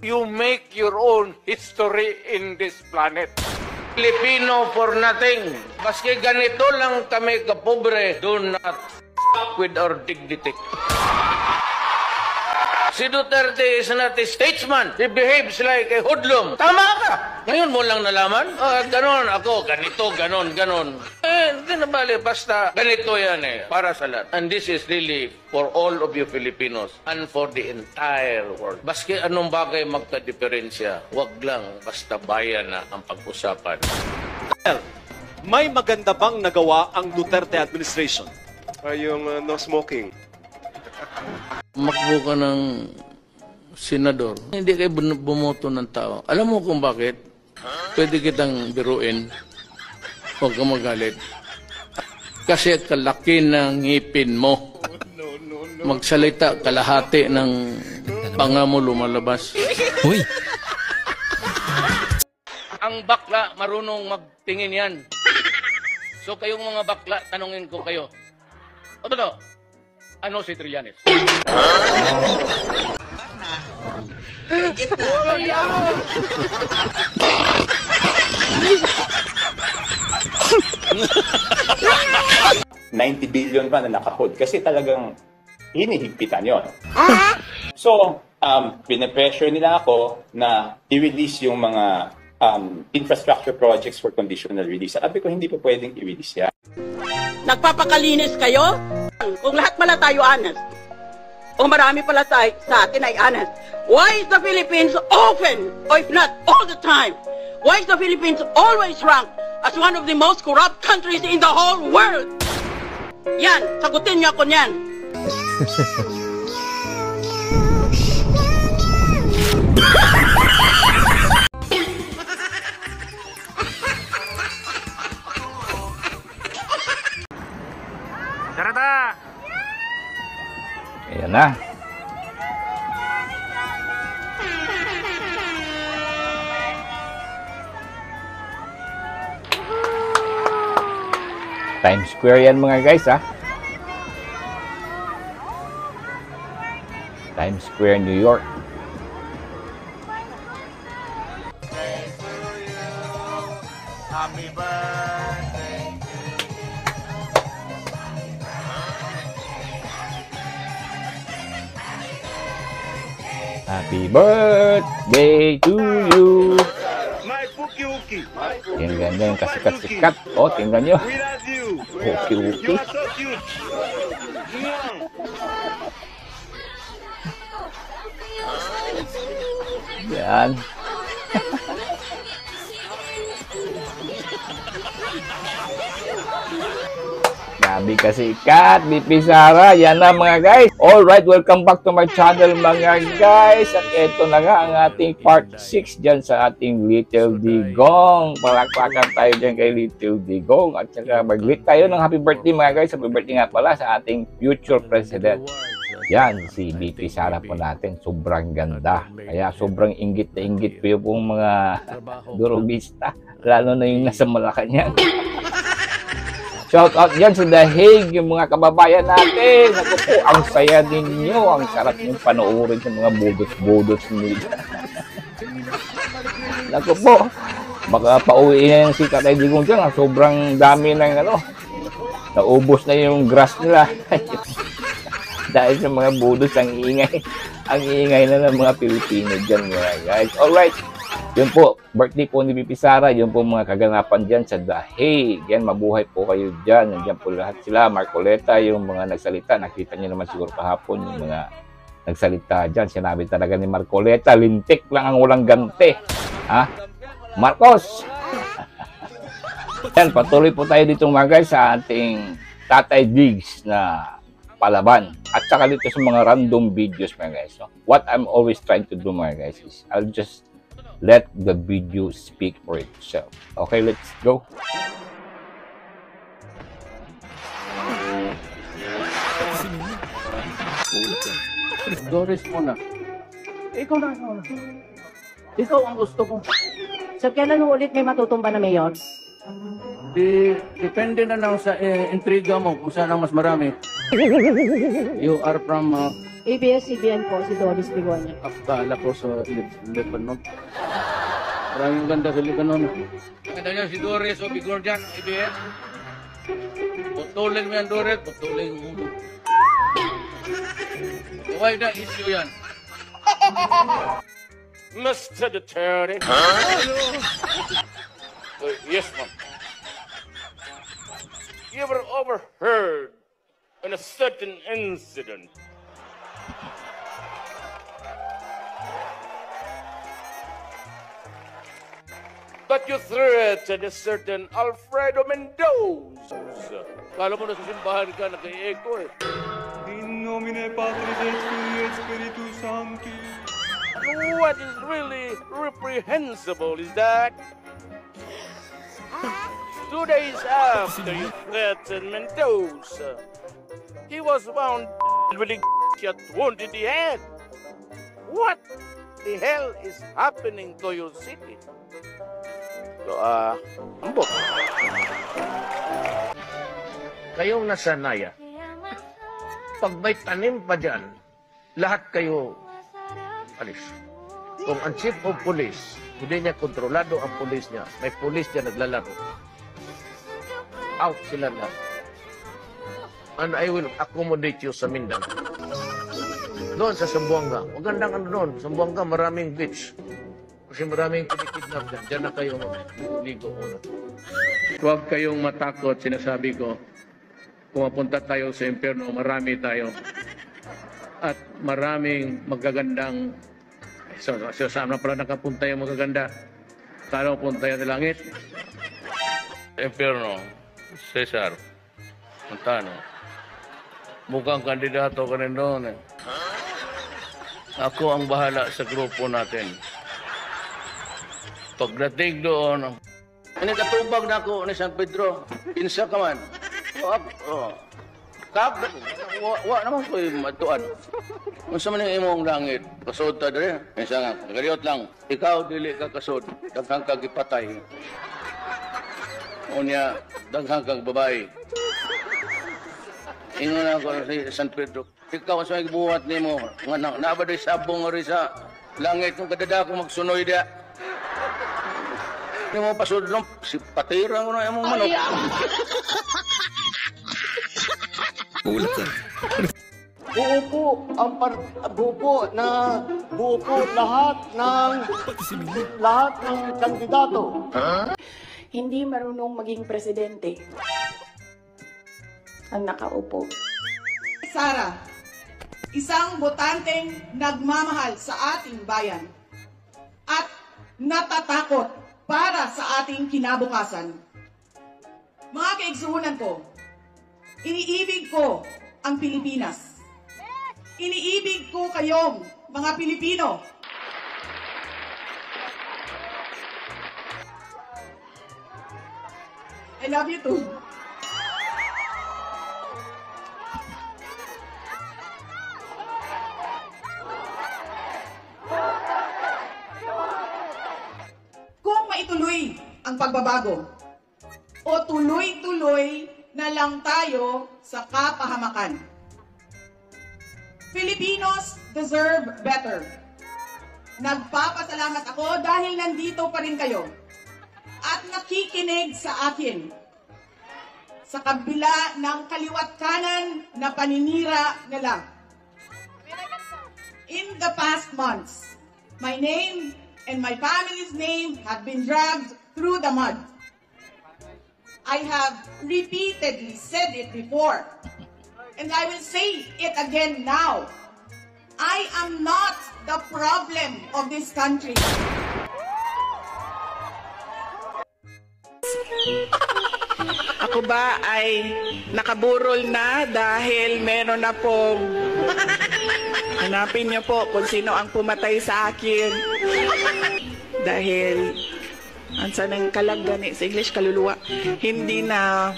You make your own history in this planet. Filipino for nothing. Maski ganito lang kami kapobre, do not with our dignity. Si Duterte is not a statesman. He behaves like a hoodlum. Tama ka. Ngayon mo lang nalaman? Ganon ako, ganito, ganon. Hindi na bali, basta ganito yan para sa lahat. And this is really for all of you Filipinos and for the entire world. Baski anong bagay magka-diferensya, wag lang basta bayan na ang pag-usapan. May maganda bang nagawa ang Duterte administration? Yung no smoking. Makbo ka ng senador, hindi kayo bumoto ng tao. Alam mo kung bakit? Pwede kitang biruin. Huwag ka magalit. Kasi kalaki ng ngipin mo. Magsalita, kalahati ng panga mo lumalabas. Uy! Ang bakla, marunong magtingin yan. So kayong mga bakla, tanungin ko kayo. O totoo, ano si Trillanes? $90 billion pa na nakahold kasi talagang hinihigpitan yon. So, pinapressure nila ako na i-release yung mga infrastructure projects for conditional release. Sabi ko, hindi pa pwedeng i-release yan. Nagpapakalinis kayo? Kung lahat pala tayo honest, o marami pala tayo sa atin ay honest, why is the Philippines often, or if not all the time, why is the Philippines always ranked as one of the most corrupt countries in the whole world? Yan, sagutin niyo ako niyan. Darata! Ayan na. Times Square yan mga guys ha. Times Square, New York. Happy birthday. Happy birthday to you. My Puki-Uki. Tingnan nyo yung kasikat-sikat. O, tingnan nyo. We love you. Puki-Uki. You are so cute. Yan. Grabe kasi Kat, BP Sara. Yan na mga guys. Alright, welcome back to my channel mga guys. At ito na nga ang ating part 6 dyan sa ating Little Digong. Palakpakan tayo dyan kay Little Digong. At saka mag-greet tayo ng happy birthday mga guys. Happy birthday nga pala sa ating future president. Yan, si BP Sara po natin. Sobrang ganda. Kaya sobrang inggit na inggit po yung mga durubista. Lalo na yung nasa Malacanang. Shout out dyan sa The Hague, yung mga kababayan natin. Naku po, ang saya ninyo. Ang sarap yung panoorin sa mga budots-budots nila. Naku po, baka pauwi na yung si Tatay Digong dyan. Sobrang dami ng naubos na yung grass nila. Dahil sa mga budots, ang ingay. Ang ingay na ng mga Pilipino dyan mga guys. Alright. Yun po, birthday po ni BP Sara, yun po mga kaganapan dyan sa The Hague. Yan, mabuhay po kayo dyan. Nandiyan po lahat sila, Marcoleta, yung mga nagsalita. Nakita niyo naman siguro kahapon yung mga nagsalita dyan. Sinabi talaga ni Marcoleta, lintik lang ang walang ganti. Ha? Marcos! Yan, patuloy po tayo dito mga guys sa ating Tatay Diggs na palaban. At saka dito sa mga random videos mga guys. No? What I'm always trying to do mga guys is I'll just let the video speak for itself. Okay, let's go. Doris muna. Ikaw na. Ikaw ang gusto ko. Sa kailan ulit may matutumba na mayor? Depende na lang sa intriga mo kung saan ang mas marami. You are from ABS-CBN po, si Doris Begonia. Akala ko sa Lebanon. Maraming ganda sa Lebanon. Ganda niya si Doris o Bigorjan, IBS. Putulin mo yan, Doris. Putulin mo. Why na issue yan? Mr. Attorney. Yes, ma'am. You ever overheard in a certain incident that you threatened a certain Alfredo Mendoza? Kala mo na sa simbahan ka, nag-i-echo eh. In nomine Patris et Filii et Spiritus Sancti. What is really reprehensible is that 2 days after you threatened Mendoza, he was found with a shot wound in the head. What the hell is happening to your city? So, ambot. Kayong nasanaya, pag may tanim pa dyan, lahat kayo alis. Kung ang chief of police, hindi niya kontrolado ang police niya, may police niya naglalaro. Out sila na. And I will accommodate you sa Mindanao. Doon sa Zamboanga. Magandang ano doon. Zamboanga, maraming beach. Kasi maraming kinikidnap dyan. Diyan na kayo ligo muna. Huwag kayong matakot, sinasabi ko. Pumapunta tayo sa impyerno, marami tayo. At maraming magagandang... So, saan na pala nakapunta yung magaganda? Kala mo punta yan sa langit? Impyerno, Cesar, Montano. Mukhang kandidato ka rin doon eh. Ako ang bahala sa grupo natin. Pagdating doon, ini katubag na ako ni San Pedro. Pinsa ka man. Wa naman ko yung matuan. Kung sa man yung imong langit, kasod ta dere. Pinsa nga, nagaliot lang. Ikaw, dili ka kasod. Daghang kag ipatay. Unya, daghang kag babae. Ingon ako si San Pedro. Ikaw sa buhat nimo nga nabaday sabong ori sa langit kung kadada ko magsunoy dia. Ni mo pasudlom si patira ko na imong manok. Buo po lahat ng kandidato. Hindi marunong maging presidente ang nakaupo. Sara, isang botanteng nagmamahal sa ating bayan at natatakot para sa ating kinabukasan. Mga kaigsuhunan ko, iniibig ko ang Pilipinas. Iniibig ko kayong mga Pilipino. I love you too. Kung maituloy ang pagbabago o tuloy-tuloy na lang tayo sa kapahamakan. Filipinos deserve better. Nagpapasalamat ako dahil nandito pa rin kayo at nakikinig sa akin sa kabila ng kaliwat kanan na paninira nila. In the past months, my name and my family's name have been dragged through the mud. I have repeatedly said it before, and I will say it again now. I am not the problem of this country. Ako ba ay nakaburol na dahil meron na pong... Hanapin niyo po kung sino ang pumatay sa akin. Dahil, ansa ng kalag gani sa English, kaluluwa. Hindi na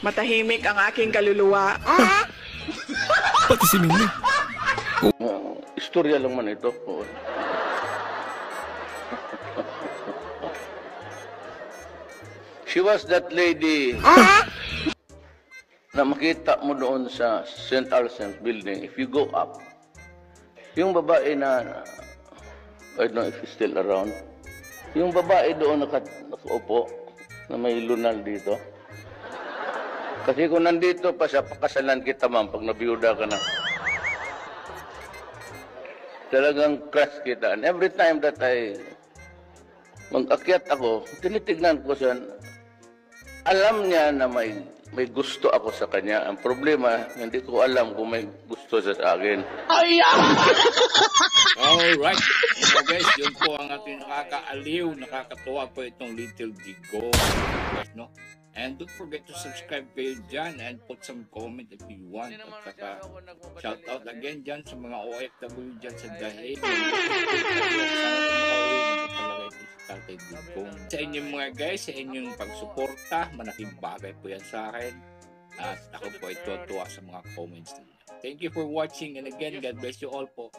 matahimik ang aking kaluluwa. Pati si Mingli. Istorya lang man ito. She was that lady na makita mo doon sa St. Alson's building. If you go up, Yung babae na, I don't know if he's still around. Yung babae doon nakaupo, na may lunal dito. Kasi kung nandito pa siya, pakasalan kita ma'am pag nabiyuda ka na. Talagang crush kita. And every time that mag-akyat ako, tinitignan ko siya. Alam niya na may gusto ako sa kanya. Ang problema, hindi ko alam kung may gusto siya sa akin. Alright. So guys, yun po ang ating nakakaaliw, nakakatuwa po itong Little Digo. No? And don't forget to subscribe kayo dyan and put some comment if you want. At saka, shout out again dyan sa mga OFW dyan sa Dahig. Sa inyong mga guys, sa inyong pagsuporta, malaking bagay po yan sa akin. At ako po ay tuwa sa mga comments ninyo. Thank you for watching and again, God bless you all po.